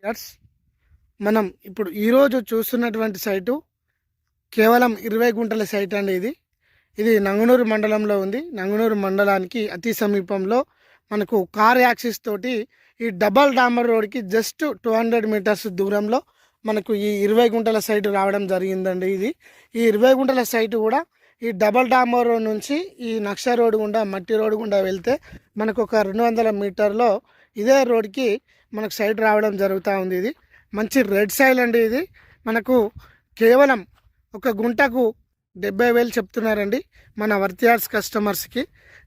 Friends, మనం ఇప్పుడు ఈరోజు చూస్తున్నటువంటి సైటు కేవలం 20 గుంటల సైట్ అండి. ఇది నంగునూరు మండలంలో ఉంది. నంగునూరు మండలానికి అతి సమీపంలో మనకు కార్ యాక్సిస్ తోటి ఈ డబల్ డాంబర్ రోడ్కి జస్ట్ 200 మీటర్స్ దూరంలో మనకు ఈ 20 గుంటల సైటు రావడం జరిగిందండి. ఈ 20 గుంటల సైటు కూడా ఈ డబల్ డాంబర్ రోడ్ నుంచి ఈ నక్ష రోడ్ గుండా మట్టి రోడ్ గుండా వెళ్తే మనకు ఒక 200 మీటర్లో ఇదే రోడ్కి మనకు సైట్ రావడం జరుగుతూ ఉంది. ఇది మంచి రెడ్ సైల్ అండి. ఇది మనకు కేవలం ఒక గుంటకు 70,000 చెప్తున్నారండి మన వర్తియార్స్ కస్టమర్స్కి.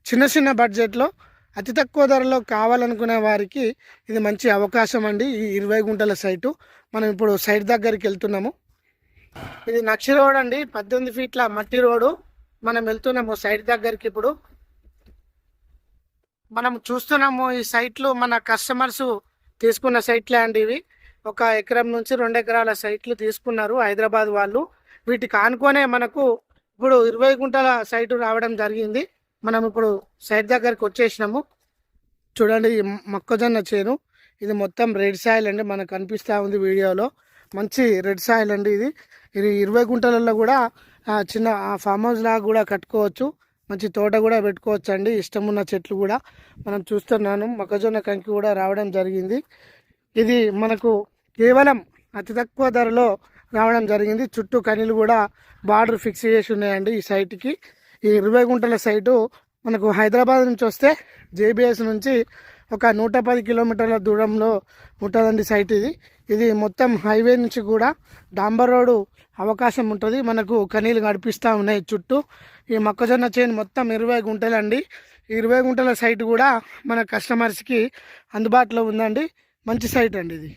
చిన్న బడ్జెట్లో అతి తక్కువ ధరలో కావాలనుకునే వారికి ఇది మంచి అవకాశం అండి. ఈ 20 గుంటల సైటు మనం ఇప్పుడు సైట్ దగ్గరికి వెళ్తున్నాము. ఇది నక్షి రోడ్ అండి, 18 ఫీట్ల మట్టి రోడ్డు. మనం వెళ్తున్నాము సైట్ దగ్గరికి. ఇప్పుడు మనం చూస్తున్నాము ఈ సైట్లు మన కస్టమర్స్ తీసుకున్న సైట్లే అండి. ఇవి 1 ఎకరం నుంచి 2 ఎకరాల సైట్లు తీసుకున్నారు హైదరాబాద్ వాళ్ళు. వీటికి ఆనుకొనే మనకు ఇప్పుడు 20 గుంటల సైటు రావడం జరిగింది. మనం ఇప్పుడు సైట్ దగ్గరికి వచ్చేసినాము. చూడండి, ఈ మొక్కజొన్న చేను. ఇది మొత్తం రెడ్ సాయిల్ అండి, మనకు కనిపిస్తూ ఉంది వీడియోలో. మంచి రెడ్ సాయిల్ అండి. ఇది 20 గుంటలలో కూడా చిన్న ఫామ్ హౌస్ లాగా కూడా కట్టుకోవచ్చు. మంచి తోట కూడా పెట్టుకోవచ్చు అండి. ఇష్టం ఉన్న చెట్లు కూడా మనం చూస్తున్నాను. మొక్కజొన్న కంకి కూడా రావడం జరిగింది. ఇది మనకు కేవలం అతి తక్కువ ధరలో రావడం జరిగింది. చుట్టూ కనీలు కూడా బార్డర్ ఫిక్స్ చేసి ఉన్నాయండి ఈ సైట్కి. ఈ 20 గుంటల సైటు మనకు హైదరాబాద్ నుంచి వస్తే జేబీఎస్ నుంచి ఒక 110 కిలోమీటర్ల దూరంలో ఉంటుందండి సైట్. ఇది మొత్తం హైవే నుంచి కూడా డాంబర్ రోడ్డు అవకాశం ఉంటుంది. మనకు కనీలు నడిపిస్తూ ఉన్నాయి చుట్టూ. ఈ మొక్కజొన్న చేను మొత్తం 20 గుంటలండి. ఈ 20 గుంటల సైట్ కూడా మన కస్టమర్స్కి అందుబాటులో ఉందండి. మంచి సైట్ అండి ఇది.